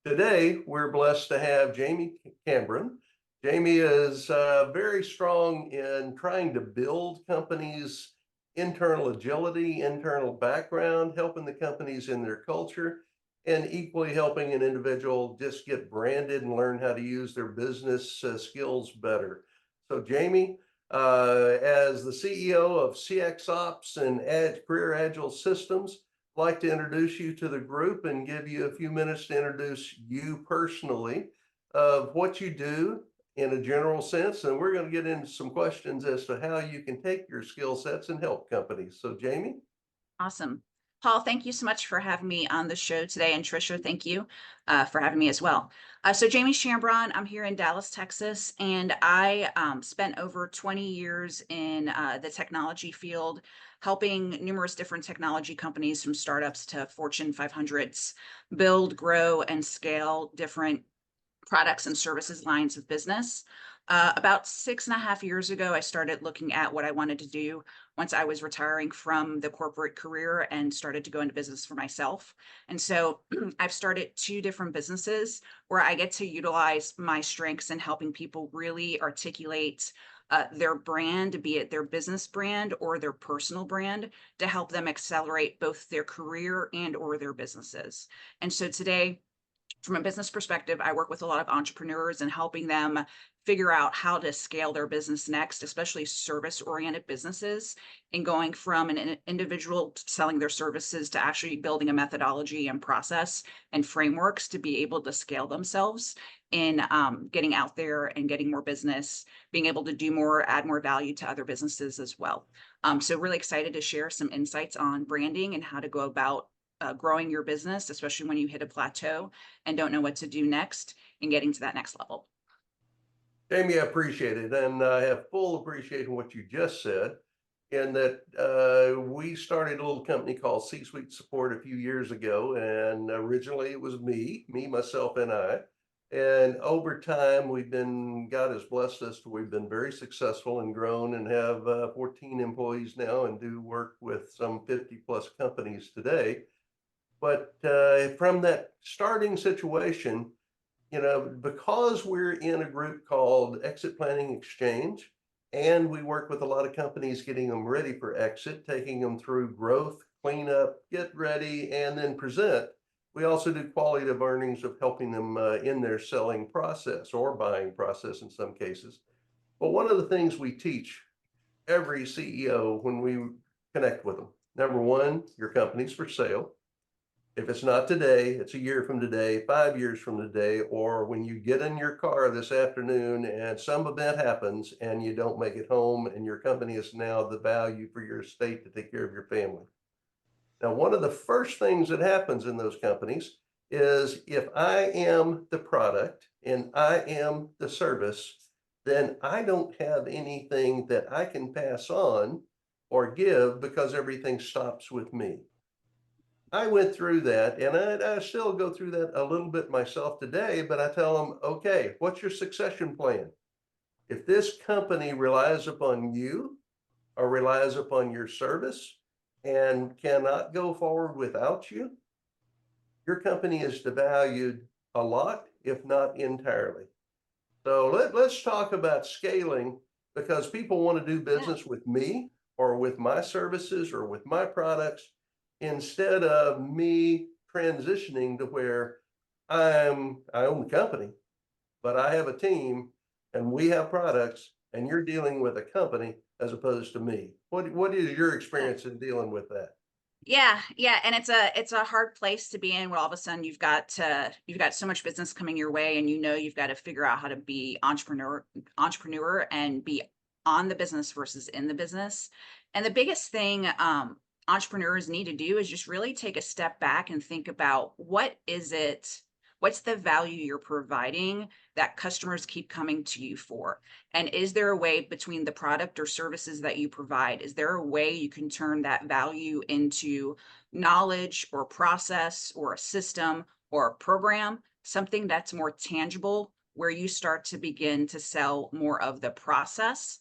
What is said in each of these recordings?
Today, we're blessed to have Jaime Chambron. Jaime is very strong in trying to build companies' internal agility, internal background, helping the companies in their culture, and equally helping an individual just get branded and learn how to use their business skills better. So, Jaime, as the CEO of CX Ops and Career Agile Systems, like to introduce you to the group and give you a few minutes to introduce you personally of what you do in a general sense. And we're going to get into some questions as to how you can take your skill sets and help companies. So, Jaime? Awesome. Paul, thank you so much for having me on the show today. And Trisha, thank you for having me as well. So Jaime Chambron, I'm here in Dallas, Texas, and I spent over 20 years in the technology field, helping numerous different technology companies from startups to Fortune 500s build, grow, and scale different products and services lines of business. About 6.5 years ago, I started looking at what I wanted to do once I was retiring from the corporate career and started to go into business for myself. And so I've started two different businesses where I get to utilize my strengths in helping people really articulate their brand, be it their business brand or their personal brand, to help them accelerate both their career and or their businesses. And so today, from a business perspective, I work with a lot of entrepreneurs and helping them figure out how to scale their business next, especially service-oriented businesses, and going from an individual selling their services to actually building a methodology and process and frameworks to be able to scale themselves in getting out there and getting more business, being able to do more, add more value to other businesses as well. So really excited to share some insights on branding and how to go about growing your business, especially when you hit a plateau and don't know what to do next and getting to that next level. Jaime, I appreciate it. And I have full appreciation of what you just said, in that we started a little company called C-Suite Support a few years ago. And originally it was me, myself, and I. And over time, God has blessed us to, we've been very successful and grown and have 14 employees now and do work with some 50 plus companies today. But from that starting situation, because we're in a group called Exit Planning Exchange, and we work with a lot of companies getting them ready for exit, taking them through growth, cleanup, get ready, and then present. We also do quality of earnings of helping them in their selling process or buying process in some cases. But one of the things we teach every CEO when we connect with them, number one, your company's for sale. If it's not today, it's a year from today, 5 years from today, or when you get in your car this afternoon and some event happens and you don't make it home and your company is now the value for your estate to take care of your family. Now, one of the first things that happens in those companies is if I am the product and I am the service, then I don't have anything that I can pass on or give because everything stops with me. I went through that, and I still go through that a little bit myself today, but I tell them, okay, what's your succession plan? If this company relies upon you or relies upon your service and cannot go forward without you, your company is devalued a lot, if not entirely. So let's talk about scaling, because people want to do Yeah. business with me or with my services or with my products, instead of me transitioning to where I own the company, but I have a team and we have products and you're dealing with a company as opposed to me. What is your Yeah. experience in dealing with that? Yeah, and it's a hard place to be in where all of a sudden you've got so much business coming your way, and you've got to figure out how to be entrepreneur and be on the business versus in the business. And the biggest thing entrepreneurs need to do is just really take a step back and think about what's the value you're providing that customers keep coming to you for? And is there a way between the product or services that you provide, is there a way you can turn that value into knowledge or process or a system or a program, something that's more tangible, where you start to begin to sell more of the process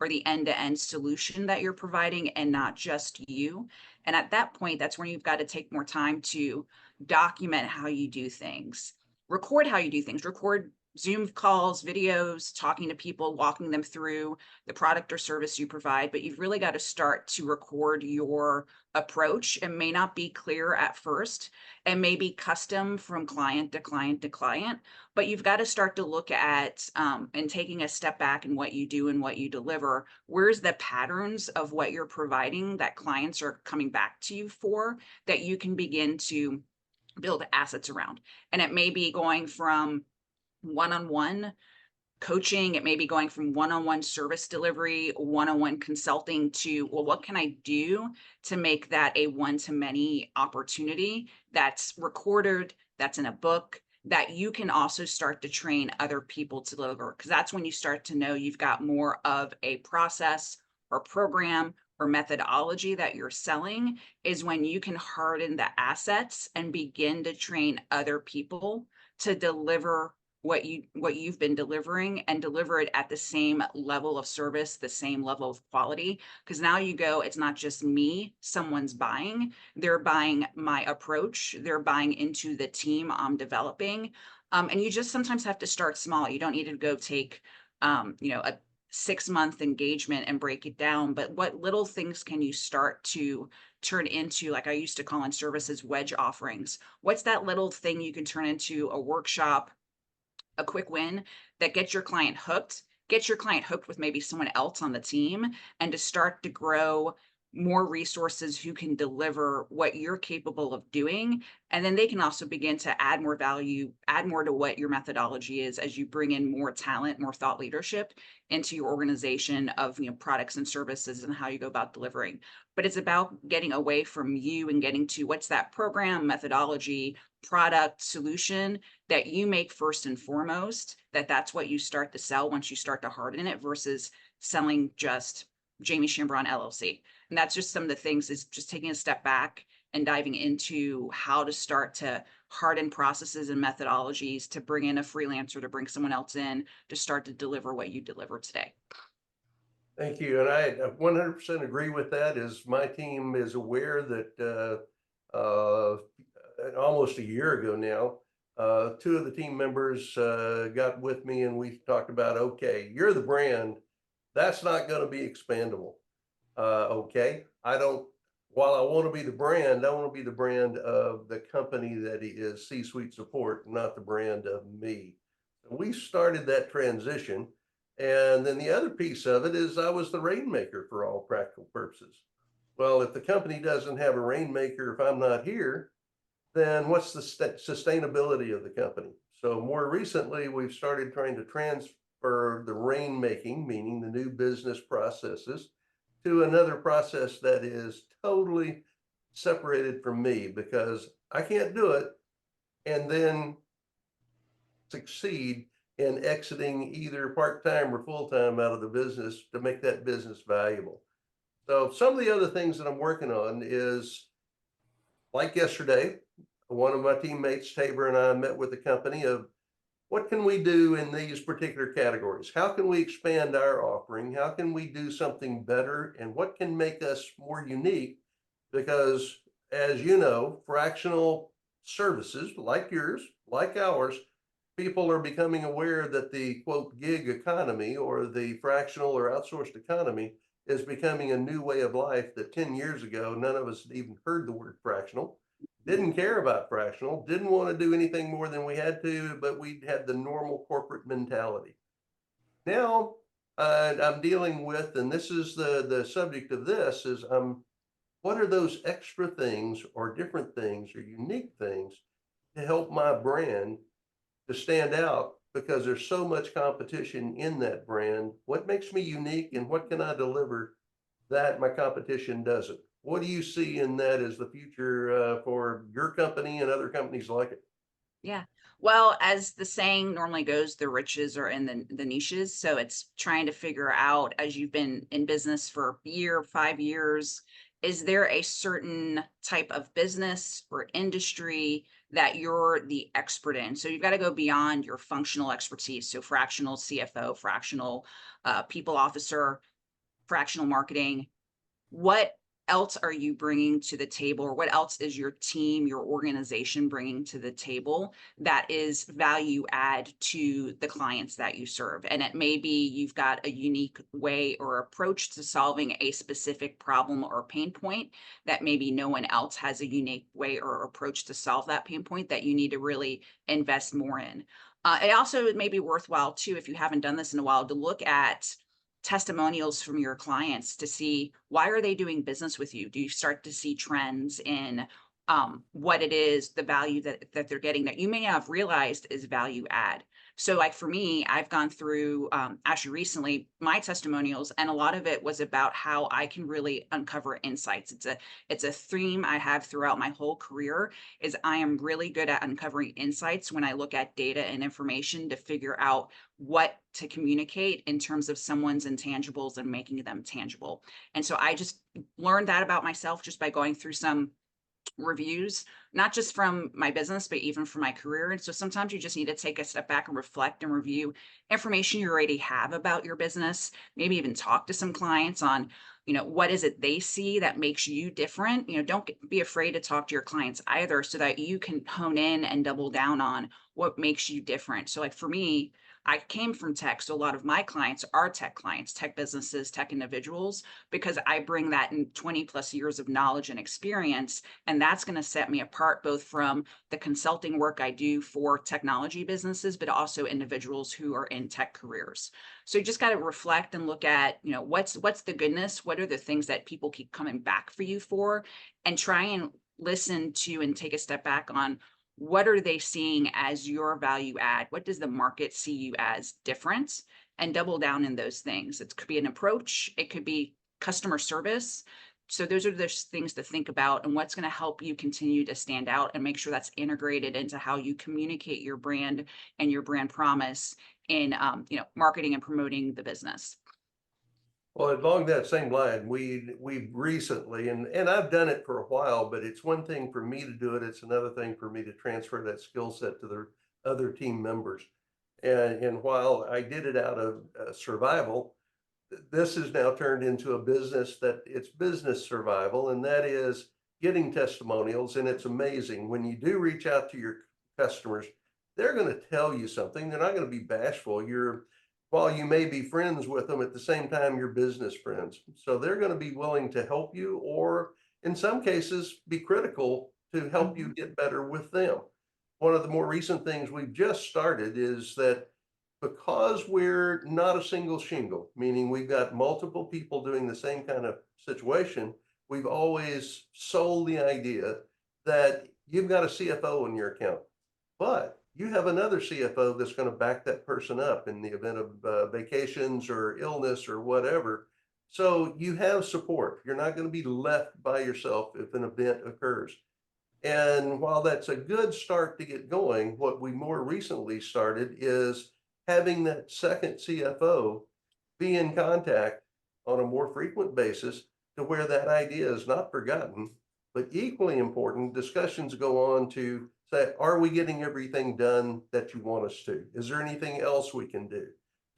or the end-to-end solution that you're providing and not just you? And at that point, that's when you've got to take more time to document how you do things. record how you do things, record Zoom calls, videos, talking to people, walking them through the product or service you provide, but you've really got to start to record your approach. It may not be clear at first and may be custom from client to client to client, but you've got to start to look at and taking a step back in what you do and what you deliver. Where's the patterns of what you're providing that clients are coming back to you for that you can begin to build assets around? And it may be going from one-on-one coaching, it may be going from one-on-one service delivery, one-on-one consulting to, well, what can I do to make that a one-to-many opportunity that's recorded, that's in a book, that you can also start to train other people to deliver? Because that's when you start to know you've got more of a process or program or methodology that you're selling, is when you can harden the assets and begin to train other people to deliver what you've been delivering and deliver it at the same level of service, the same level of quality. Because now you go, it's not just me, someone's buying, they're buying my approach, they're buying into the team I'm developing. And you just sometimes have to start small. You don't need to go take, a 6-month engagement and break it down, but what little things can you start to turn into, like I used to call in services, wedge offerings? What's that little thing you can turn into a workshop, a quick win that gets your client hooked, with maybe someone else on the team, and to start to grow more resources who can deliver what you're capable of doing. And then they can also begin to add more value, add more to what your methodology is as you bring in more talent, more thought leadership into your organization of, products and services and how you go about delivering. But it's about getting away from you and getting to what's that program, methodology, product, solution that you make first and foremost, that's what you start to sell once you start to harden it, versus selling just Jaime Chambron LLC. And that's just some of the things, is just taking a step back and diving into how to start to harden processes and methodologies to bring in a freelancer, to bring someone else in to start to deliver what you deliver today. Thank you. And I 100% agree with that. Is my team is aware that almost a year ago now, 2 of the team members got with me and we talked about, okay, you're the brand. That's not going to be expandable. Okay. While I want to be the brand, I want to be the brand of the company that is C-suite support, not the brand of me. We started that transition. And then the other piece of it is I was the rainmaker for all practical purposes. Well, if the company doesn't have a rainmaker, if I'm not here, then what's the sustainability of the company? So more recently, we've started trying to transfer the rainmaking, meaning the new business processes, to another process that is totally separated from me, because I can't do it and then succeed in exiting either part-time or full-time out of the business to make that business valuable. So some of the other things that I'm working on is, like yesterday, one of my teammates, Tabor, and I met with the company of what can we do in these particular categories? How can we expand our offering? How can we do something better? And what can make us more unique? Because as you know, fractional services like yours, like ours, people are becoming aware that the quote gig economy, or the fractional or outsourced economy, is becoming a new way of life that 10 years ago, none of us had even heard the word fractional, didn't care about fractional, didn't want to do anything more than we had to, but we had the normal corporate mentality. Now I'm dealing with, and this is the subject of this, is what are those extra things or different things or unique things to help my brand to stand out, because there's so much competition in that brand. What makes me unique and what can I deliver that my competition doesn't? What do you see in that as the future for your company and other companies like it? Yeah. Well, as the saying normally goes, the riches are in the niches. So it's trying to figure out, as you've been in business for a year, 5 years, is there a certain type of business or industry that you're the expert in? So you've got to go beyond your functional expertise. So fractional CFO, fractional people officer, fractional marketing. What else are you bringing to the table, or what else is your team, your organization bringing to the table that is value add to the clients that you serve? And it may be you've got a unique way or approach to solving a specific problem or pain point that maybe no one else has a unique way or approach to solve that pain point that you need to really invest more in. It also may be worthwhile too, if you haven't done this in a while, to look at testimonials from your clients to see why are they doing business with you. Do you start to see trends in what it is, the value that they're getting that you may not have realized is value add? So like for me, I've gone through actually recently my testimonials, and a lot of it was about how I can really uncover insights. It's a theme I have throughout my whole career, is I am really good at uncovering insights when I look at data and information to figure out what to communicate in terms of someone's intangibles and making them tangible. And so I just learned that about myself just by going through some reviews, not just from my business, but even from my career. And so sometimes you just need to take a step back and reflect and review information you already have about your business, maybe even talk to some clients on, what is it they see that makes you different? Don't be afraid to talk to your clients either, so that you can hone in and double down on what makes you different. So like for me, I came from tech. So a lot of my clients are tech clients, tech businesses, tech individuals, because I bring that in 20 plus years of knowledge and experience. And that's going to set me apart both from the consulting work I do for technology businesses, but also individuals who are in tech careers. So you just got to reflect and look at, what's the goodness, what are the things that people keep coming back for you for, and try and listen to and take a step back on what are they seeing as your value add? What does the market see you as different? And double down in those things. It could be an approach, it could be customer service. So those are the things to think about, and what's going to help you continue to stand out and make sure that's integrated into how you communicate your brand and your brand promise in marketing and promoting the business. Well, along that same line, we recently, and I've done it for a while, but it's one thing for me to do it. It's another thing for me to transfer that skill set to the other team members. And while I did it out of survival, this has now turned into a business that it's business survival, and that is getting testimonials. And it's amazing when you do reach out to your customers, they're going to tell you something. They're not going to be bashful. While you may be friends with them, at the same time, you're business friends. So they're going to be willing to help you, or in some cases, be critical to help you get better with them. One of the more recent things we've just started is that because we're not a single shingle, meaning we've got multiple people doing the same kind of situation, we've always sold the idea that you've got a CFO in your account, but you have another CFO that's going to back that person up in the event of vacations or illness or whatever. So you have support. You're not going to be left by yourself if an event occurs. And while that's a good start to get going, what we more recently started is having that second CFO be in contact on a more frequent basis, to where that idea is not forgotten. But equally important, discussions go on to say, are we getting everything done that you want us to? Is there anything else we can do?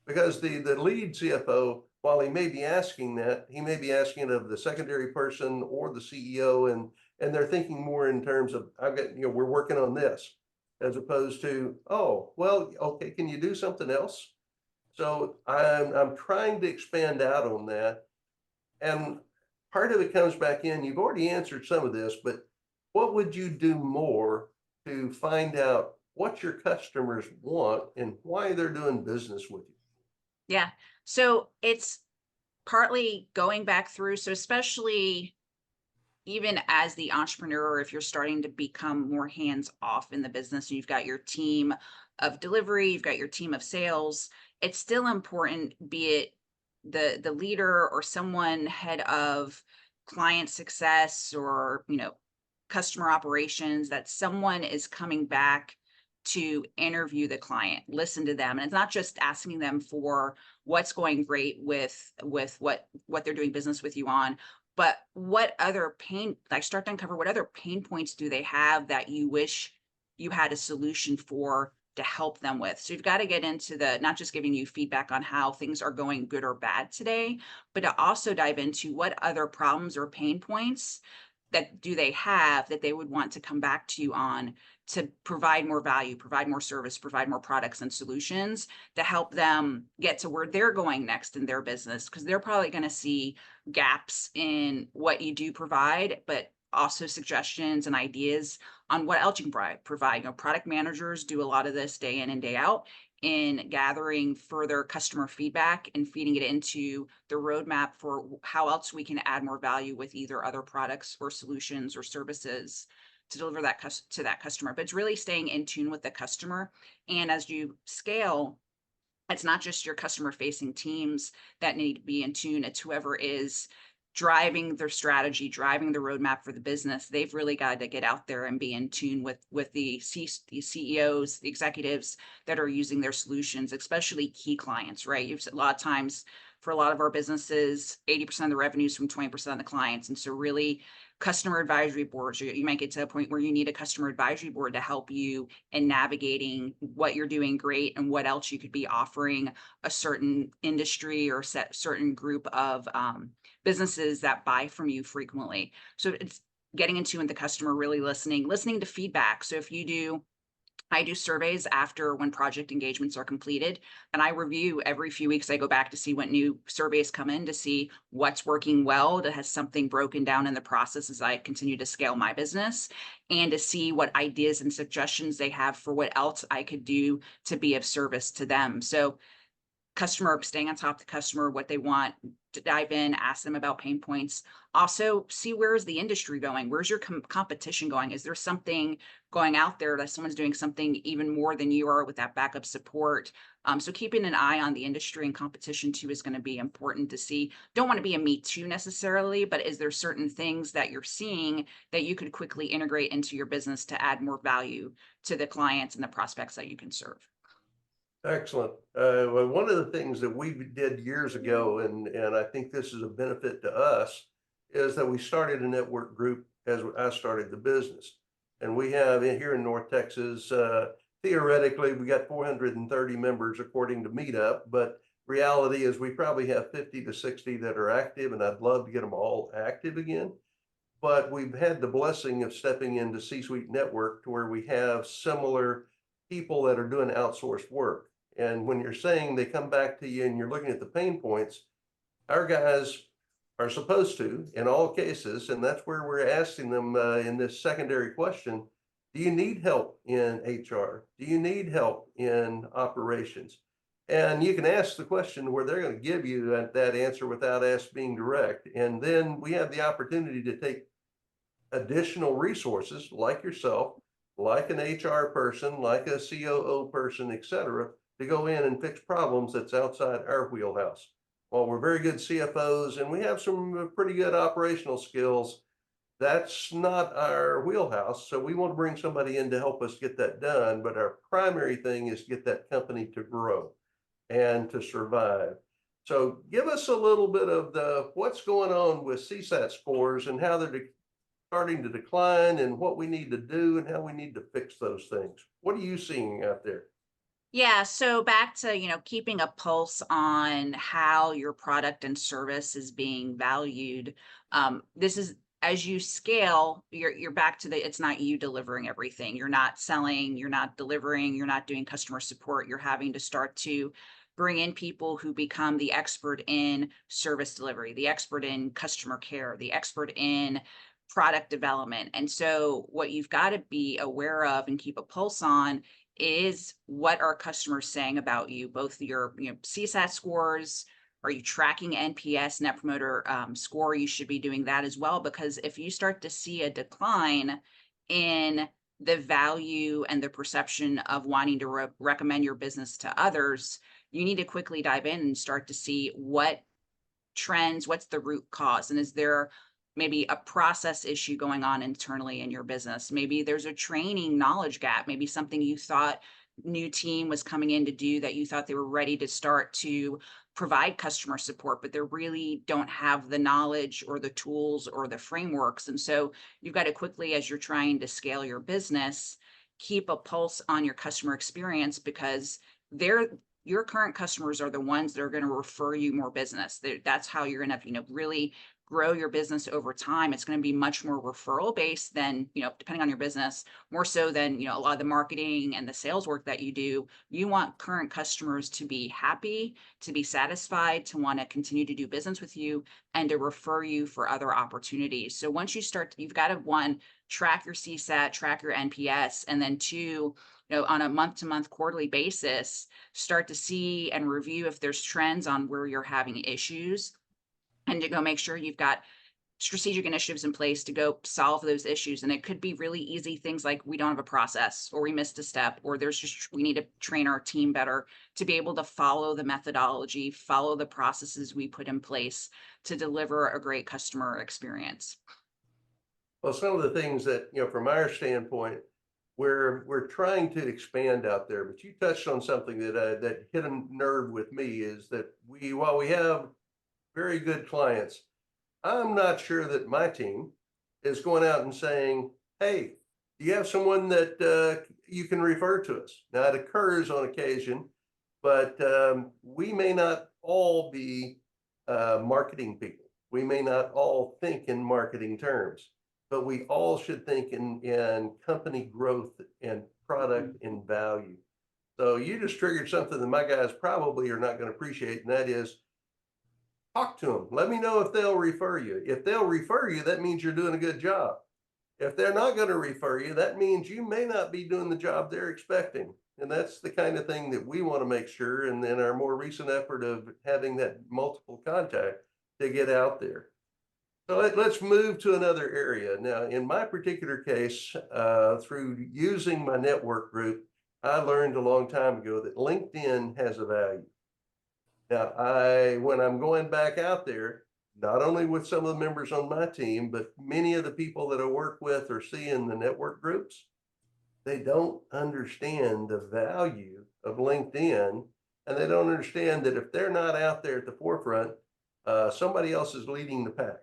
Because the lead CFO, while he may be asking that, he may be asking it of the secondary person or the CEO, and they're thinking more in terms of, we're working on this, as opposed to, oh, well, okay, can you do something else? So I'm trying to expand out on that. And part of it comes back in, you've already answered some of this, but what would you do more to find out what your customers want and why they're doing business with you? Yeah. So it's partly going back through. So especially even as the entrepreneur, if you're starting to become more hands off in the business and you've got your team of delivery, you've got your team of sales, it's still important, be it the leader or someone head of client success or, customer operations, that someone is coming back to interview the client, listen to them. And it's not just asking them for what's going great with what they're doing business with you on, but what other start to uncover what other pain points do they have that you wish you had a solution for to help them with. So you've got to get into the not just giving you feedback on how things are going good or bad today, but to also dive into what other problems or pain points that do they have that they would want to come back to you on to provide more value, provide more service, provide more products and solutions to help them get to where they're going next in their business. Because they're probably going to see gaps in what you do provide, but also suggestions and ideas on what else you can provide. You know, product managers do a lot of this day in and day out in gathering further customer feedback and feeding it into the roadmap for how else we can add more value with either other products or solutions or services to deliver that to that customer. But it's really staying in tune with the customer. And as you scale, it's not just your customer facing teams that need to be in tune. It's whoever is driving their strategy, driving the roadmap for the business. They've really got to get out there and be in tune with the CEOs, the executives that are using their solutions, especially key clients, right? You've a lot of times for a lot of our businesses, 80% of the revenues from 20% of the clients. And so really customer advisory boards, you might get to a point where you need a customer advisory board to help you in navigating what you're doing great and what else you could be offering a certain industry or certain group of businesses that buy from you frequently. So it's getting in tune with the customer, really listening to feedback. So I do surveys after when project engagements are completed, and I review every few weeks. I go back to see what new surveys come in to see what's working well, that has something broken down in the process as I continue to scale my business, and to see what ideas and suggestions they have for what else I could do to be of service to them. So staying on top of the customer, what they want, to dive in, ask them about pain points. Also see where's the industry going? Where's your competition going? Is there something going out there that someone's doing something even more than you are with that backup support? So keeping an eye on the industry and competition too is going to be important to see. Don't want to be a me too necessarily, but is there certain things that you're seeing that you could quickly integrate into your business to add more value to the clients and the prospects that you can serve? Excellent. Well, one of the things that we did years ago, and I think this is a benefit to us, is that we started a network group as I started the business. And we have here in North Texas, theoretically, we got 430 members according to Meetup, but reality is we probably have 50 to 60 that are active, and I'd love to get them all active again. But we've had the blessing of stepping into C-Suite Network to where we have similar people that are doing outsourced work. And when you're saying they come back to you and you're looking at the pain points, our guys are supposed to, in all cases, and that's where we're asking them in this secondary question, do you need help in HR? Do you need help in operations? And you can ask the question where they're going to give you that answer without us being direct. And then we have the opportunity to take additional resources like yourself, like an HR person, like a COO person, et cetera, to go in and fix problems that's outside our wheelhouse. While we're very good CFOs and we have some pretty good operational skills, that's not our wheelhouse. So we want to bring somebody in to help us get that done. But our primary thing is get that company to grow and to survive. So give us a little bit of what's going on with CSAT scores and how they're starting to decline and what we need to do and how we need to fix those things. What are you seeing out there? Yeah, so back to, keeping a pulse on how your product and service is being valued. This is as you scale, you're back to it's not you delivering everything. You're not selling, you're not delivering, you're not doing customer support. You're having to start to bring in people who become the expert in service delivery, the expert in customer care, the expert in product development. And so what you've got to be aware of and keep a pulse on is what are customers saying about you, both your CSAT scores. Are you tracking NPS, Net Promoter Score? You should be doing that as well, because if you start to see a decline in the value and the perception of wanting to recommend your business to others, you need to quickly dive in and start to see what trends, what's the root cause, and is there maybe a process issue going on internally in your business? Maybe there's a training knowledge gap, maybe something you thought new team was coming in to do that you thought they were ready to start to provide customer support, but they really don't have the knowledge or the tools or the frameworks. And so you've got to quickly, as you're trying to scale your business, keep a pulse on your customer experience, because they're your current customers are the ones that are going to refer you more business. That's how you're going to, really grow your business over time. It's going to be much more referral based than, depending on your business, more so than, a lot of the marketing and the sales work that you do. You want current customers to be happy, to be satisfied, to want to continue to do business with you, and to refer you for other opportunities. So once you start, you've got to, one, track your CSAT, track your NPS, and then two, on a month-to-month quarterly basis, start to see and review if there's trends on where you're having issues, and to go make sure you've got strategic initiatives in place to go solve those issues. And it could be really easy things like we don't have a process, or we missed a step, or we need to train our team better to be able to follow the methodology, follow the processes we put in place to deliver a great customer experience. Well, some of the things that, from our standpoint, we're trying to expand out there, but you touched on something that hit a nerve with me, is that while we have very good clients, I'm not sure that my team is going out and saying, hey, do you have someone that you can refer to us? Now, it occurs on occasion, but we may not all be marketing people. We may not all think in marketing terms, but we all should think in company growth and product and value. So you just triggered something that my guys probably are not going to appreciate, and that is, talk to them. Let me know if they'll refer you. If they'll refer you, that means you're doing a good job. If they're not going to refer you, that means you may not be doing the job they're expecting. And that's the kind of thing that we want to make sure. And then our more recent effort of having that multiple contact to get out there. So let's move to another area. Now, in my particular case, through using my network group, I learned a long time ago that LinkedIn has a value. Now, when I'm going back out there, not only with some of the members on my team, but many of the people that I work with or see in the network groups, they don't understand the value of LinkedIn, and they don't understand that if they're not out there at the forefront, somebody else is leading the pack.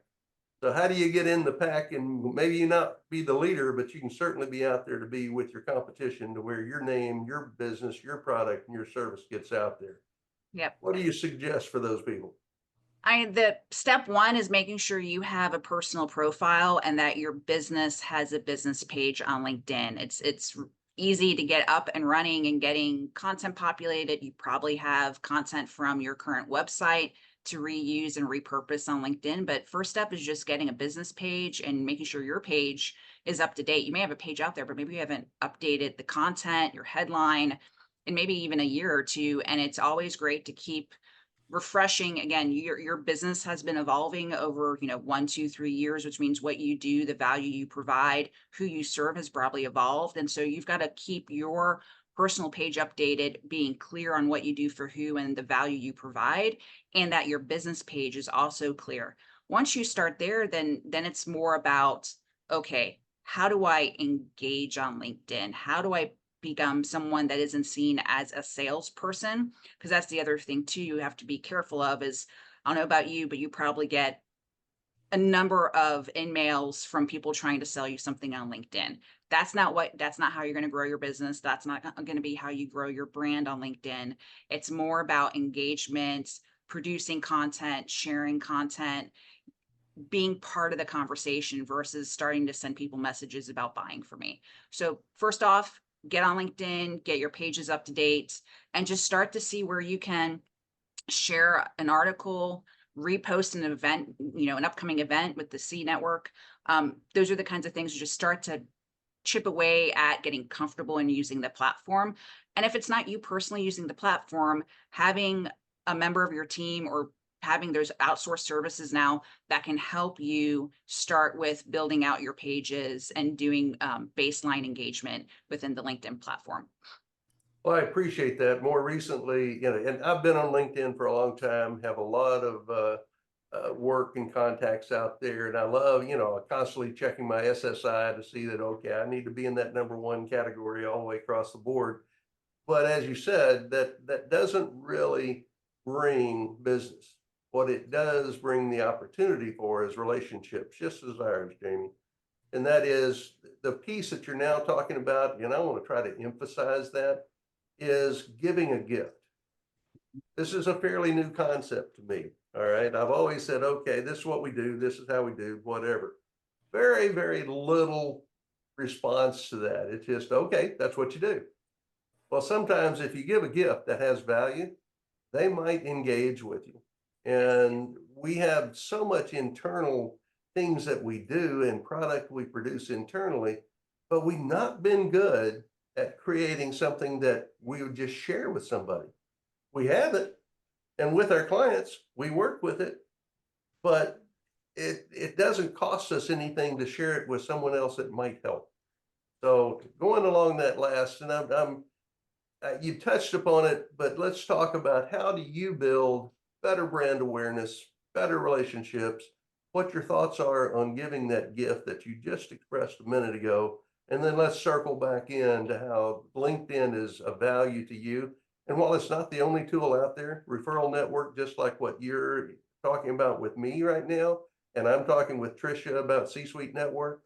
So how do you get in the pack, and maybe you not be the leader, but you can certainly be out there to be with your competition, to where your name, your business, your product, and your service gets out there? Yep. What do you suggest for those people? The step one is making sure you have a personal profile and that your business has a business page on LinkedIn. It's easy to get up and running and getting content populated. You probably have content from your current website to reuse and repurpose on LinkedIn. But first step is just getting a business page and making sure your page is up to date. You may have a page out there, but maybe you haven't updated the content, your headline, in maybe even a year or two. And it's always great to keep refreshing. Again, your business has been evolving over 1, 2, 3 years, which means what you do, the value you provide, who you serve has probably evolved. And so you've got to keep your personal page updated, being clear on what you do for who and the value you provide, and that your business page is also clear. Once you start there, then it's more about, okay, how do I engage on LinkedIn? How do I become someone that isn't seen as a salesperson? Because that's the other thing too you have to be careful of is, I don't know about you, but you probably get a number of emails from people trying to sell you something on LinkedIn. That's not how you're going to grow your business. That's not going to be how you grow your brand on LinkedIn. It's more about engagement, producing content, sharing content, being part of the conversation versus starting to send people messages about buying from me. So first off, get on LinkedIn, get your pages up to date, and just start to see where you can share an article, repost an event, an upcoming event with the C network. Those are the kinds of things you just start to chip away at getting comfortable in using the platform. And if it's not you personally using the platform, having a member of your team or having those outsourced services now that can help you start with building out your pages and doing baseline engagement within the LinkedIn platform. Well, I appreciate that. More recently, and I've been on LinkedIn for a long time, have a lot of work and contacts out there. And I love, constantly checking my SSI to see that, okay, I need to be in that #1 category all the way across the board. But as you said, that doesn't really bring business. What it does bring the opportunity for is relationships, just as ours, Jamie. And that is the piece that you're now talking about, and I want to try to emphasize that, is giving a gift. This is a fairly new concept to me. All right. I've always said, okay, this is what we do. This is how we do, whatever. Very, very little response to that. It's just, okay, that's what you do. Well, sometimes if you give a gift that has value, they might engage with you. And we have so much internal things that we do and product we produce internally, but we've not been good at creating something that we would just share with somebody. We have it, and with our clients, we work with it, but it doesn't cost us anything to share it with someone else that might help. So going along that last, and I'm you touched upon it, but let's talk about how do you build better brand awareness, better relationships, what your thoughts are on giving that gift that you just expressed a minute ago. And then let's circle back into how LinkedIn is a value to you. And while it's not the only tool out there, referral network, just like what you're talking about with me right now, and I'm talking with Tricia about C-Suite Network,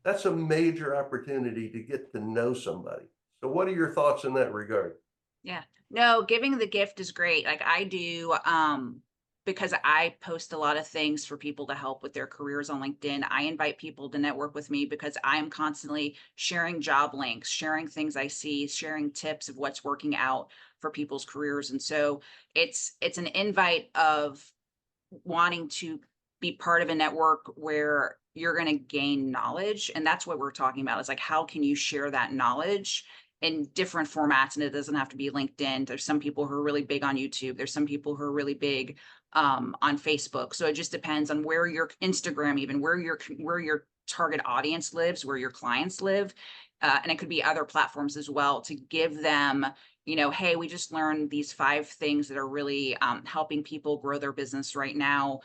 that's a major opportunity to get to know somebody. So what are your thoughts in that regard? Yeah. No, giving the gift is great. Like I do, because I post a lot of things for people to help with their careers on LinkedIn. I invite people to network with me because I'm constantly sharing job links, sharing things I see, sharing tips of what's working out for people's careers. And so it's an invite of wanting to be part of a network where you're going to gain knowledge. And that's what we're talking about. Is like, how can you share that knowledge in different formats? And it doesn't have to be LinkedIn. There's some people who are really big on YouTube. There's some people who are really big on Facebook. So it just depends on where your Instagram, even where your target audience lives, where your clients live. And it could be other platforms as well to give them, hey, we just learned these 5 things that are really helping people grow their business right now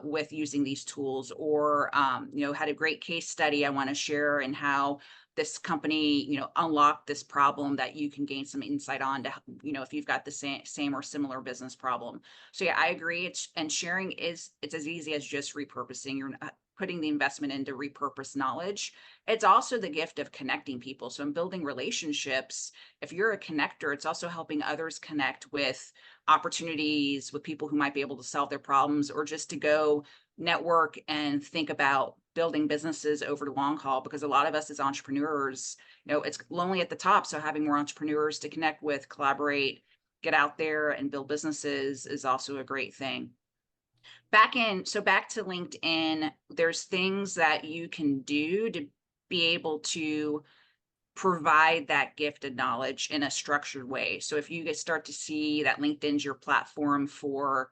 with using these tools, or had a great case study I want to share, and how this company unlocked this problem that you can gain some insight on to if you've got the same or similar business problem. So yeah, I agree. And sharing it's as easy as just repurposing. You're putting the investment into repurpose knowledge. It's also the gift of connecting people. So in building relationships, if you're a connector, it's also helping others connect with opportunities, with people who might be able to solve their problems, or just to go network and think about building businesses over the long haul. Because a lot of us as entrepreneurs, it's lonely at the top. So having more entrepreneurs to connect with, collaborate, get out there and build businesses is also a great thing. Back to LinkedIn, there's things that you can do to be able to provide that gifted knowledge in a structured way. So if you start to see that LinkedIn's your platform for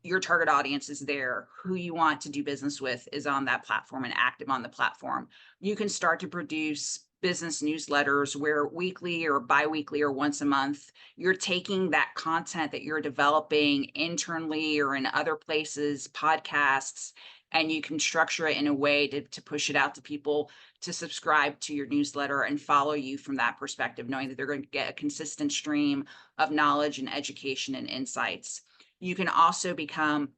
your target audience is there, who you want to do business with is on that platform and active on the platform, you can start to produce business newsletters where weekly or biweekly or once a month, you're taking that content that you're developing internally or in other places, podcasts, and you can structure it in a way to push it out to people to subscribe to your newsletter and follow you from that perspective, knowing that they're going to get a consistent stream of knowledge and education and insights. You can also become,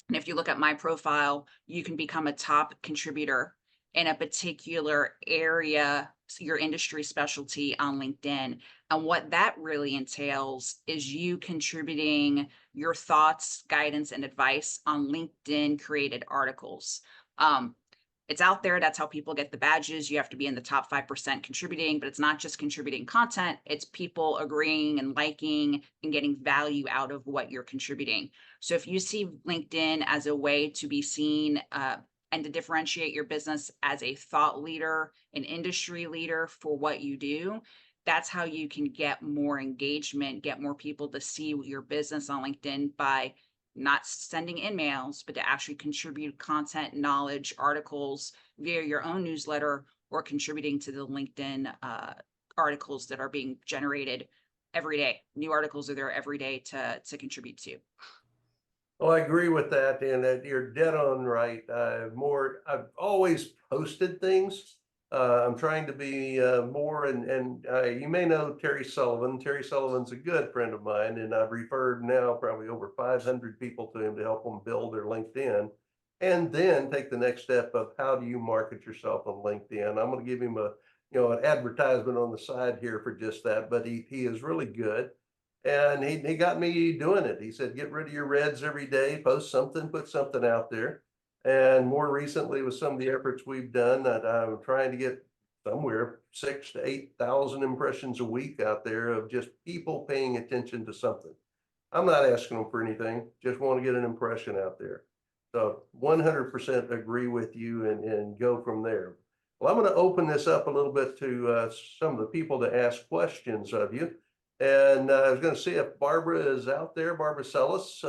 and if you look at my profile, you can become a top contributor in a particular area, your industry specialty on LinkedIn. And what that really entails is you contributing your thoughts, guidance, and advice on LinkedIn created articles. It's out there. That's how people get the badges. You have to be in the top 5% contributing, but it's not just contributing content. It's people agreeing and liking and getting value out of what you're contributing. So if you see LinkedIn as a way to be seen and to differentiate your business as a thought leader, an industry leader for what you do, that's how you can get more engagement, get more people to see your business on LinkedIn by not sending emails, but to actually contribute content, knowledge, articles via your own newsletter, or contributing to the LinkedIn articles that are being generated every day. New articles are there every day to contribute to. Well, I agree with that, and that you're dead on right. I've always posted things. I'm trying to be more, and you may know Terry Sullivan. Terry Sullivan's a good friend of mine, and I've referred now probably over 500 people to him to help them build their LinkedIn. and then take the next step of how do you market yourself on LinkedIn. I'm going to give him an advertisement on the side here for just that, but he is really good. And he got me doing it. He said, get rid of your reds every day, post something, put something out there. And more recently, with some of the efforts we've done, that I'm trying to get somewhere 6,000 to 8,000 impressions a week out there of just people paying attention to something. I'm not asking them for anything, just want to get an impression out there. So 100% agree with you and go from there. Well, I'm going to open this up a little bit to some of the people to ask questions of you. And I was going to see if Barbara is out there, Barbara Sellis.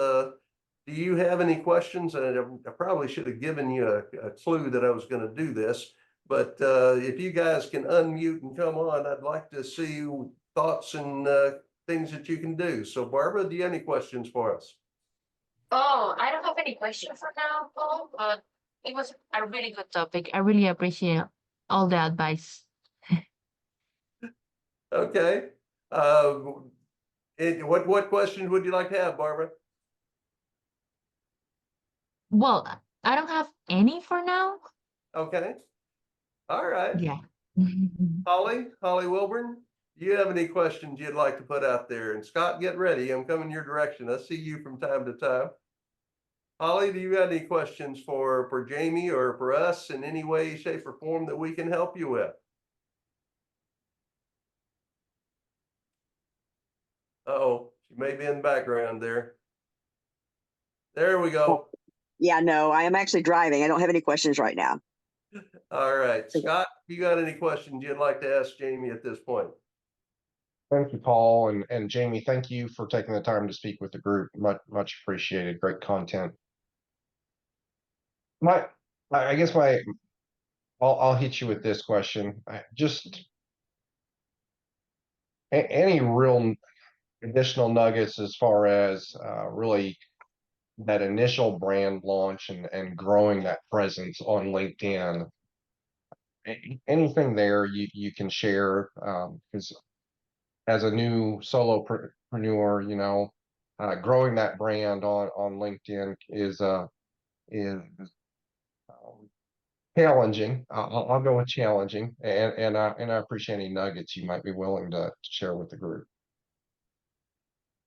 Do you have any questions? And I probably should have given you a clue that I was going to do this, but if you guys can unmute and come on, I'd like to see thoughts and things that you can do. So Barbara, do you have any questions for us? Oh, I don't have any question for now, Paul, but it was a really good topic. I really appreciate all the advice. Okay. What questions would you like to have, Barbara? Well, I don't have any for now. Okay. All right. Yeah. Holly Wilburn, do you have any questions you'd like to put out there? And Scott, get ready. I'm coming your direction. I see you from time to time. Holly, do you have any questions for Jaime or for us in any way, shape, or form that we can help you with? Uh-oh, she may be in the background there. There we go. Yeah, no, I am actually driving. I don't have any questions right now. All right, Scott, you got any questions you'd like to ask Jaime at this point? Thank you, Paul, and Jaime, thank you for taking the time to speak with the group. Much appreciated. Great content. I guess I'll hit you with this question. Just any real additional nuggets as far as really that initial brand launch and growing that presence on LinkedIn. Anything there you can share, because as a new solopreneur, growing that brand on LinkedIn is challenging. I'll go with challenging, and I appreciate any nuggets you might be willing to share with the group.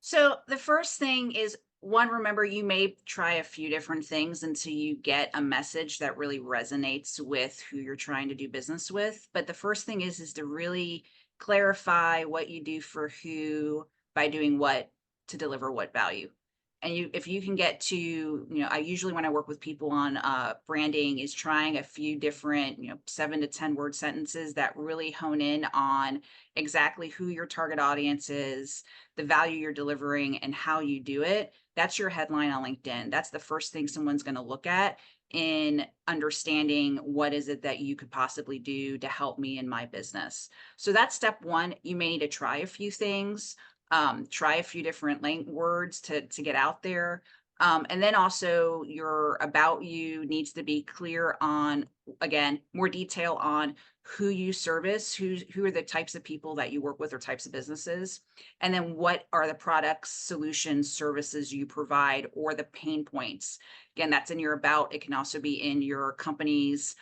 So the first thing is, one, remember you may try a few different things until you get a message that really resonates with who you're trying to do business with. But the first thing is to really clarify what you do for who by doing what to deliver what value. And if you can get to, I usually, when I work with people on branding, is trying a few different, 7 to 10 word sentences that really hone in on exactly who your target audience is, the value you're delivering, and how you do it. That's your headline on LinkedIn. That's the first thing someone's going to look at in understanding what is it that you could possibly do to help me in my business. So that's step one. You may need to try a few things, try a few different words to get out there. And then also your about you needs to be clear on, again, more detail on who you service, who are the types of people that you work with or types of businesses, and then what are the products, solutions, services you provide, or the pain points. Again, that's in your about. It can also be in your company's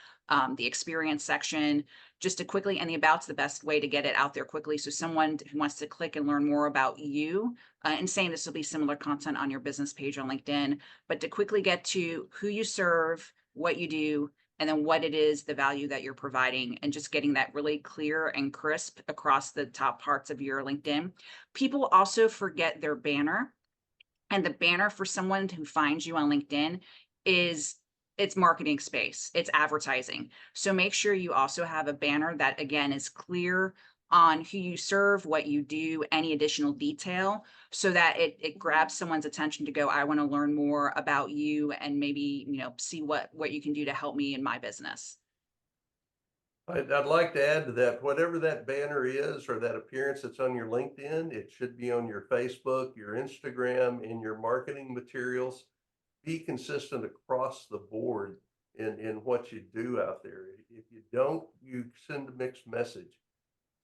the experience section, just to quickly, and the about's the best way to get it out there quickly. So someone who wants to click and learn more about you, and saying this will be similar content on your business page on LinkedIn, but to quickly get to who you serve, what you do, and then what it is, the value that you're providing, and just getting that really clear and crisp across the top parts of your LinkedIn. People also forget their banner, and the banner for someone who finds you on LinkedIn is, it's marketing space, it's advertising. So make sure you also have a banner that, again, is clear on who you serve, what you do, any additional detail, so that it grabs someone's attention to go, I want to learn more about you and maybe, see what you can do to help me in my business. I'd like to add to that, whatever that banner is or that appearance that's on your LinkedIn, it should be on your Facebook, your Instagram, in your marketing materials. Be consistent across the board in what you do out there. If you don't, you send a mixed message.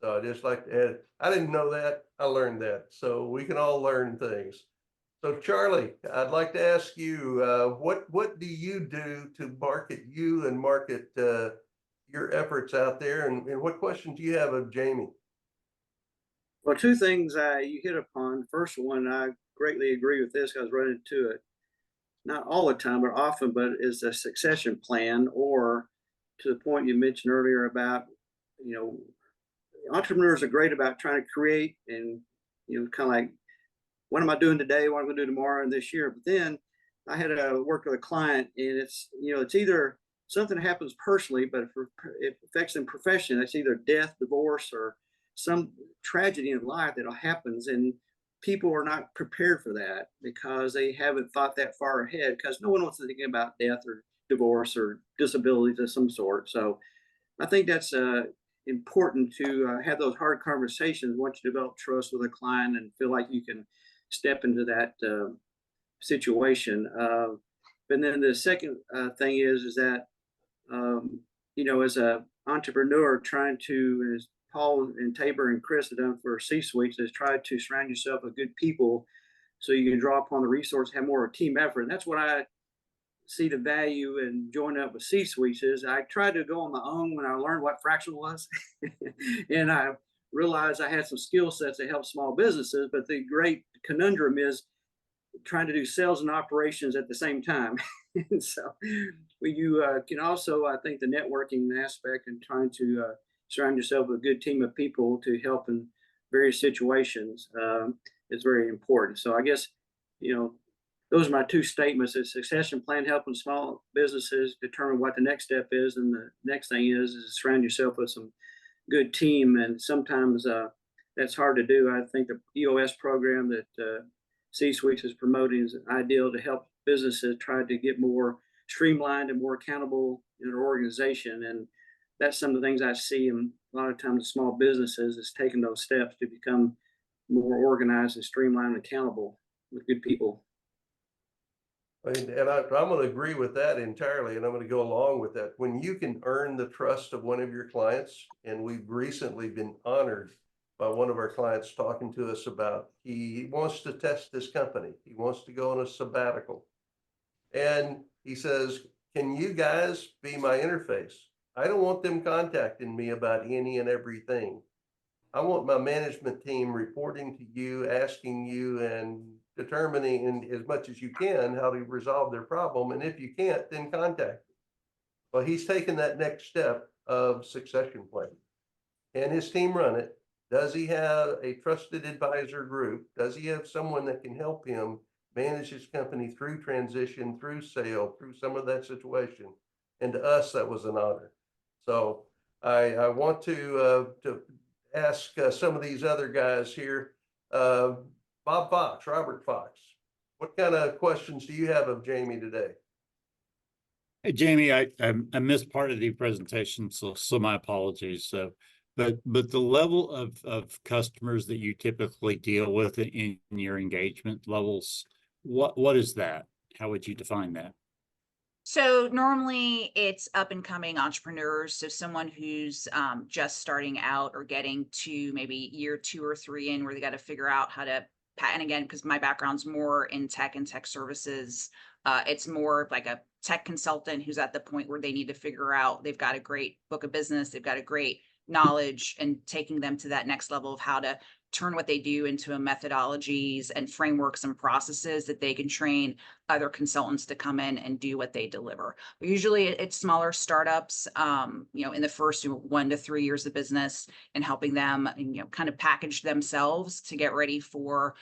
So I just like to add, I didn't know that, I learned that. So we can all learn things. So Charlie, I'd like to ask you, what do you do to market you and market your efforts out there? And what questions do you have of Jaime? Well, two things you hit upon. First one, I greatly agree with this. I was running into it not all the time, but often, but is a succession plan, or to the point you mentioned earlier about, you know, entrepreneurs are great about trying to create and, kind of like, what am I doing today? What am I going to do tomorrow and this year? But then I had to work with a client, and it's either something that happens personally, but if it affects them professionally, that's either death, divorce, or some tragedy in life that happens, and people are not prepared for that because they haven't thought that far ahead, because no one wants to think about death or divorce or disabilities of some sort. So I think that's important to have those hard conversations once you develop trust with a client and feel like you can step into that situation. But then the second thing is that as a entrepreneur, trying to, as Paul and Tabor and Chris have done for C-suites, is try to surround yourself with good people so you can draw upon the resource, have more of a team effort. And that's what I see the value in joining up with C-suites is. I tried to go on my own when I learned what fractional was, and I realized I had some skill sets that help small businesses. But the great conundrum is trying to do sales and operations at the same time. And so you can also, I think, the networking aspect and trying to surround yourself with a good team of people to help in various situations is very important. So I guess, those are my two statements: a succession plan helping small businesses determine what the next step is. And the next thing is surround yourself with some good team. And sometimes that's hard to do. I think the EOS program that C-Suites is promoting is ideal to help businesses try to get more streamlined and more accountable in their organization. And that's some of the things I see in a lot of times small businesses is taking those steps to become more organized and streamlined and accountable with good people. And I'm going to agree with that entirely, and I'm going to go along with that. When you can earn the trust of one of your clients, and we've recently been honored by one of our clients talking to us about he wants to test this company. He wants to go on a sabbatical. And he says, can you guys be my interface? I don't want them contacting me about any and everything. I want my management team reporting to you, asking you, and determining in as much as you can how to resolve their problem. And if you can't, then contact me. Well, he's taken that next step of succession planning, and his team run it. Does he have a trusted advisor group? Does he have someone that can help him manage his company through transition, through sale, through some of that situation? And to us, that was an honor. So I want to ask some of these other guys here. Bob Fox, Robert Fox, what kind of questions do you have of Jaime today? Hey, Jaime, I missed part of the presentation, so my apologies. So, but the level of customers that you typically deal with in your engagement levels, what is that? How would you define that? So normally it's up and coming entrepreneurs. So someone who's just starting out or getting to maybe year 2 or 3 in, where they got to figure out how to and again, because my background's more in tech and tech services, it's more like a tech consultant who's at the point where they need to figure out they've got a great book of business, they've got a great knowledge, and taking them to that next level of how to turn what they do into methodologies and frameworks and processes that they can train other consultants to come in and do what they deliver. But usually it's smaller startups, in the first 1 to 3 years of business, and helping them, kind of package themselves to get ready for,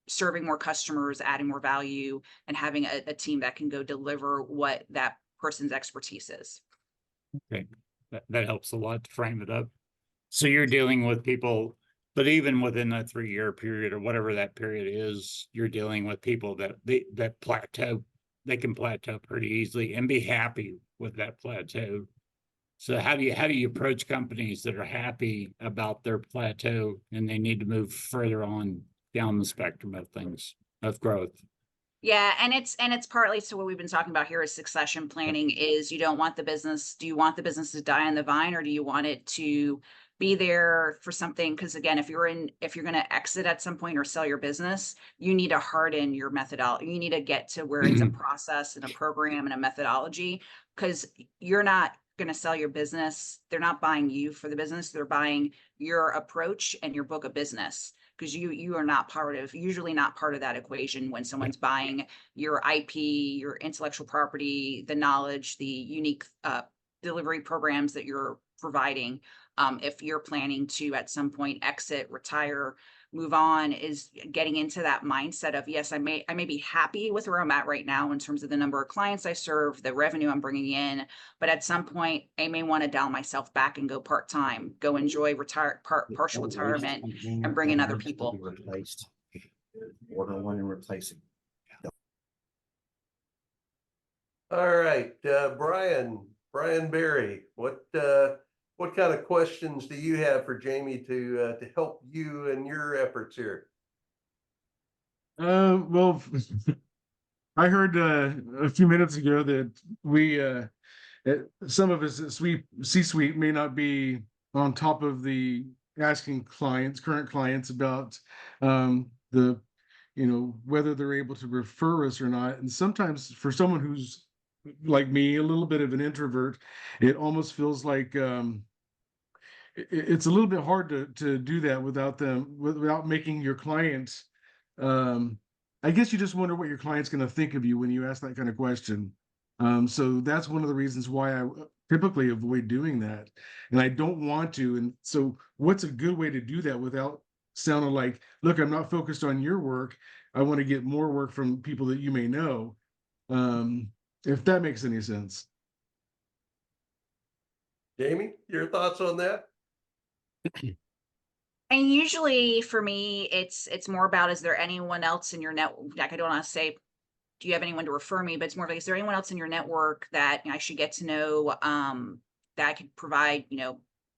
serving more customers, adding more value, and having a team that can go deliver what that person's expertise is. Okay, that helps a lot to frame it up. So you're dealing with people, but even within that 3-year period or whatever that period is, you're dealing with people that plateau. They can plateau pretty easily and be happy with that plateau. So how do you approach companies that are happy about their plateau and they need to move further on down the spectrum of things, of growth? Yeah, and it's partly to what we've been talking about here is succession planning. Is you don't want the business. Do you want the business to die on the vine, or do you want it to be there for something. Because again, if you're going to exit at some point or sell your business, you need to harden your methodology. You need to get to where it's a process and a program and a methodology, because you're not going to sell your business. They're not buying you for the business. They're buying your approach and your book of business, because you are usually not part of that equation when someone's buying your IP, your intellectual property, the knowledge, the unique delivery programs that you're providing. If you're planning to at some point exit, retire, move on, is getting into that mindset of, yes, I may be happy with where I'm at right now in terms of the number of clients I serve, the revenue I'm bringing in, but at some point I may want to dial myself back and go part-time, go enjoy partial retirement, and bring in other people. Order one and replacing. All right, Brian Berry, what kind of questions do you have for Jaime to help you in your efforts here? Well, I heard a few minutes ago that some of us at C-suite may not be on top of the asking current clients about whether they're able to refer us or not. And sometimes for someone who's like me, a little bit of an introvert, it almost feels like it's a little bit hard to do that without making your clients. I guess you just wonder what your client's going to think of you when you ask that kind of question. So that's one of the reasons why I typically avoid doing that, and I don't want to. And so what's a good way to do that without sounding like, look, I'm not focused on your work. I want to get more work from people that you may know. If that makes any sense. Jaime, your thoughts on that? And usually for me, it's more about, is there anyone else in your network? Like, I don't want to say, do you have anyone to refer me? But it's more like, is there anyone else in your network that I should get to know, that I could provide,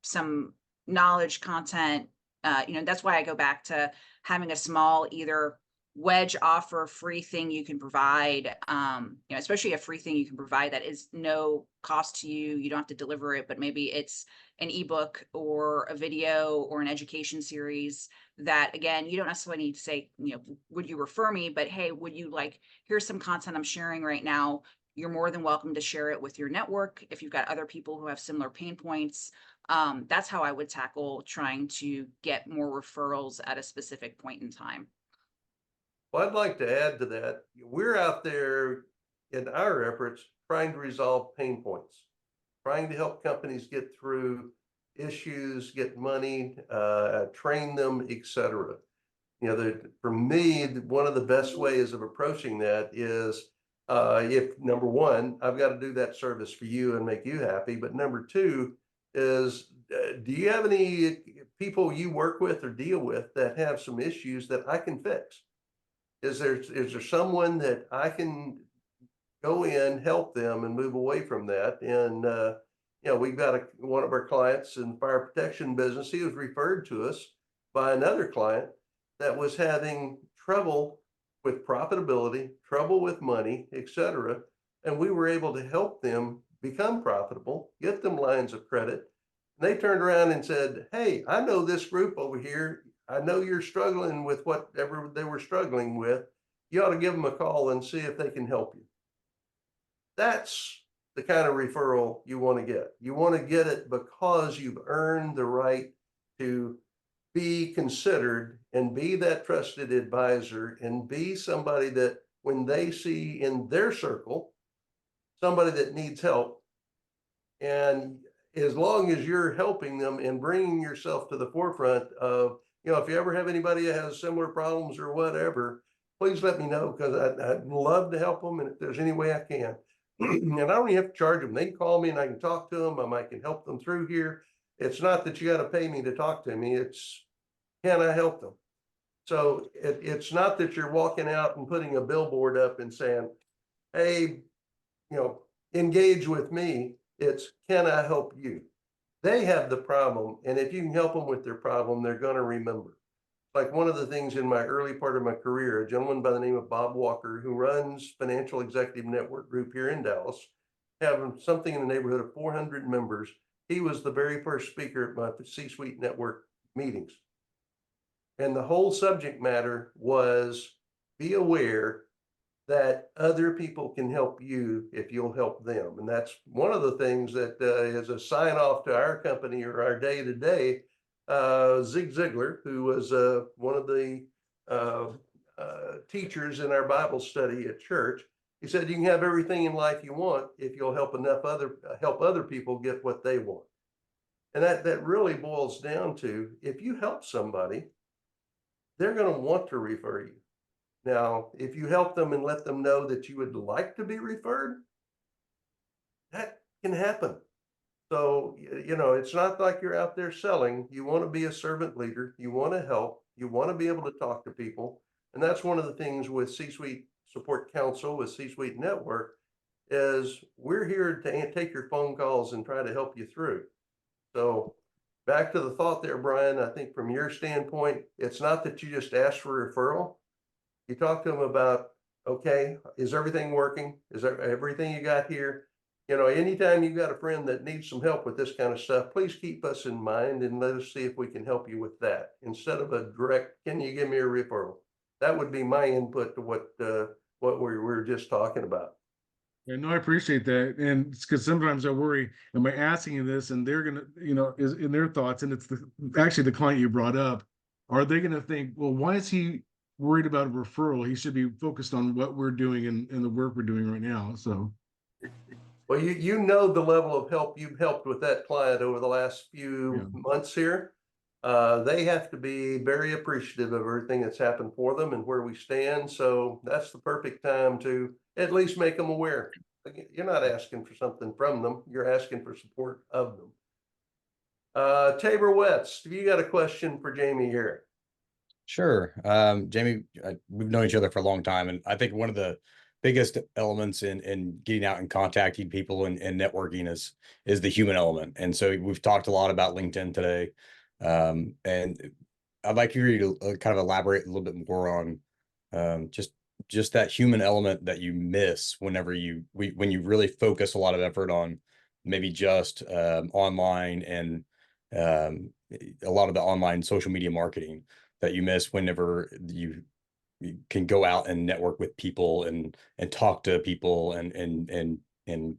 some knowledge, content. That's why I go back to having a small either wedge offer, free thing you can provide, especially a free thing you can provide that is no cost to you. You don't have to deliver it, but maybe it's an ebook or a video or an education series that, again, you don't necessarily need to say, would you refer me? But hey, would you here's some content I'm sharing right now. You're more than welcome to share it with your network. If you've got other people who have similar pain points, that's how I would tackle trying to get more referrals at a specific point in time. Well, I'd like to add to that. We're out there in our efforts trying to resolve pain points, trying to help companies get through issues, get money, train them, etc. For me, one of the best ways of approaching that is, if number one, I've got to do that service for you and make you happy. But number two is, do you have any people you work with or deal with that have some issues that I can fix? Is there someone that I can go in, help them, and move away from that? And we've got one of our clients in the fire protection business. He was referred to us by another client that was having trouble with profitability, trouble with money, etc. And we were able to help them become profitable, get them lines of credit. And they turned around and said, "Hey, I know this group over here. I know you're struggling with whatever they were struggling with. You ought to give them a call and see if they can help you." That's the kind of referral you want to get. You want to get it because you've earned the right to be considered and be that trusted advisor and be somebody that when they see in their circle somebody that needs help, and as long as you're helping them and bringing yourself to the forefront of, if you ever have anybody that has similar problems or whatever, please let me know, because I'd love to help them. And if there's any way I can, and I don't even have to charge them. They can call me and I can talk to them. I can help them through here. It's not that you got to pay me to talk to me. It's, can I help them? So it's not that you're walking out and putting a billboard up and saying, hey, engage with me. It's, can I help you? They have the problem, and if you can help them with their problem, they're going to remember. Like one of the things in my early part of my career, a gentleman by the name of Bob Walker, who runs Financial Executive Network Group here in Dallas, having something in the neighborhood of 400 members, he was the very first speaker at my C-suite network meetings. And the whole subject matter was be aware that other people can help you if you'll help them. And that's one of the things that is a sign off to our company or our day to day. Zig Ziglar, who was one of the teachers in our Bible study at church, he said, you can have everything in life you want if you'll help other people get what they want. And that really boils down to, if you help somebody, they're going to want to refer you. Now, if you help them and let them know that you would like to be referred, that can happen. So, it's not like you're out there selling. You want to be a servant leader. You want to help. You want to be able to talk to people. And that's one of the things with C-Suite Support Council, with C-Suite Network, is we're here to take your phone calls and try to help you through. So back to the thought there, Brian, I think from your standpoint, it's not that you just ask for a referral. You talk to them about, okay, is everything working? Is there everything you got here? Anytime you've got a friend that needs some help with this kind of stuff, please keep us in mind and let us see if we can help you with that. Instead of a direct, can you give me a referral? That would be my input to what we were just talking about. Yeah, no, I appreciate that. And it's because sometimes I worry, am I asking you this? And they're going to, is in their thoughts, and it's actually the client you brought up, are they going to think, well, why is he worried about a referral? He should be focused on what we're doing and the work we're doing right now. So. Well, you know the level of help you've helped with that client over the last few months here. They have to be very appreciative of everything that's happened for them and where we stand. So that's the perfect time to at least make them aware. You're not asking for something from them. You're asking for support of them. Tabor West, have you got a question for Jaime here? Sure. Jaime, we've known each other for a long time, and I think one of the biggest elements in getting out and contacting people and networking is the human element. And so we've talked a lot about LinkedIn today. And I'd like you to kind of elaborate a little bit more on just that human element that you miss whenever when you really focus a lot of effort on maybe just online and a lot of the online social media marketing that you miss whenever you can go out and network with people and talk to people and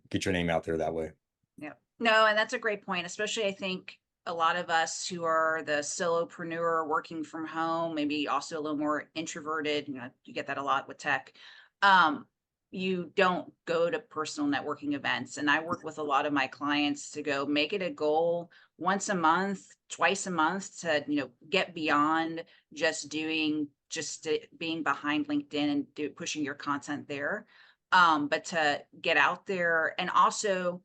get your name out there that way. Yeah, no, and that's a great point, especially I think a lot of us who are the solopreneur working from home, maybe also a little more introverted, you get that a lot with tech. You don't go to personal networking events. And I work with a lot of my clients to go make it a goal once a month, twice a month to, get beyond just being behind LinkedIn and pushing your content there. But to get out there, and also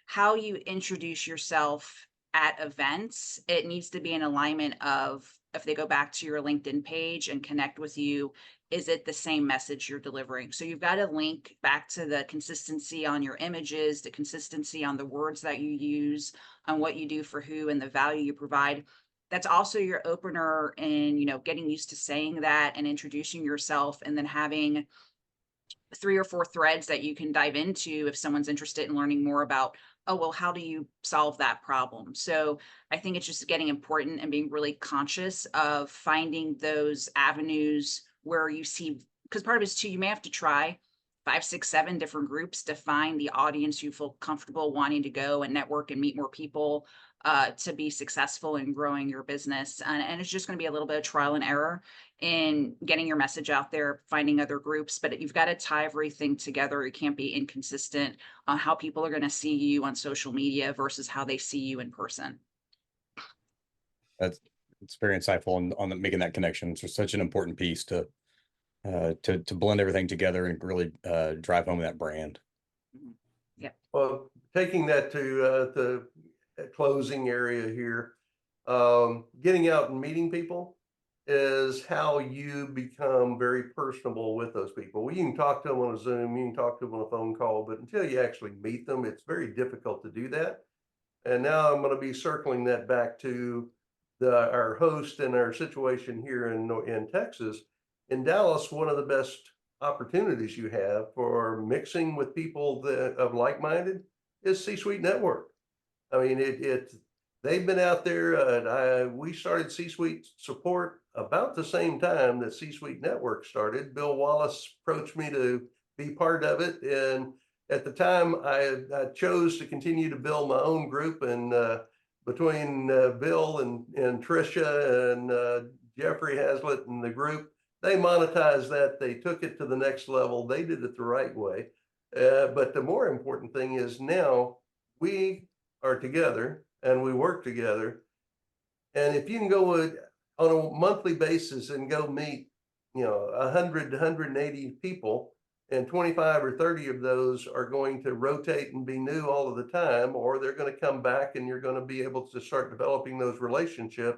how you introduce yourself at events, it needs to be in alignment of, if they go back to your LinkedIn page and connect with you, is it the same message you're delivering? So you've got to link back to the consistency on your images, the consistency on the words that you use, on what you do for who, and the value you provide. That's also your opener in, getting used to saying that and introducing yourself, and then having 3 or 4 threads that you can dive into if someone's interested in learning more about, oh, well, how do you solve that problem? So I think it's just getting important and being really conscious of finding those avenues where you see, because part of it is too, you may have to try 5, 6, 7 different groups to find the audience you feel comfortable wanting to go and network and meet more people to be successful in growing your business. And it's just going to be a little bit of trial and error in getting your message out there, finding other groups, but you've got to tie everything together. You can't be inconsistent on how people are going to see you on social media versus how they see you in person. It's very insightful on making that connection. It's just such an important piece to blend everything together and really drive home that brand. Yeah. Well, taking that to the closing area here, getting out and meeting people is how you become very personable with those people. Well, you can talk to them on a Zoom, you can talk to them on a phone call, but until you actually meet them, it's very difficult to do that. And now I'm going to be circling that back to our host and our situation here in Texas. In Dallas, one of the best opportunities you have for mixing with people of like-minded is C-Suite Network. I mean, they've been out there, we started C-Suite support about the same time that C-Suite Network started. Bill Wallace approached me to be part of it. And at the time I chose to continue to build my own group, and between Bill and Tricia and Jeffrey Hazlitt and the group, they monetized that. They took it to the next level. They did it the right way. But the more important thing is now we are together and we work together. And if you can go on a monthly basis and go meet, 100 to 180 people, and 25 or 30 of those are going to rotate and be new all of the time, or they're going to come back and you're going to be able to start developing those relationships.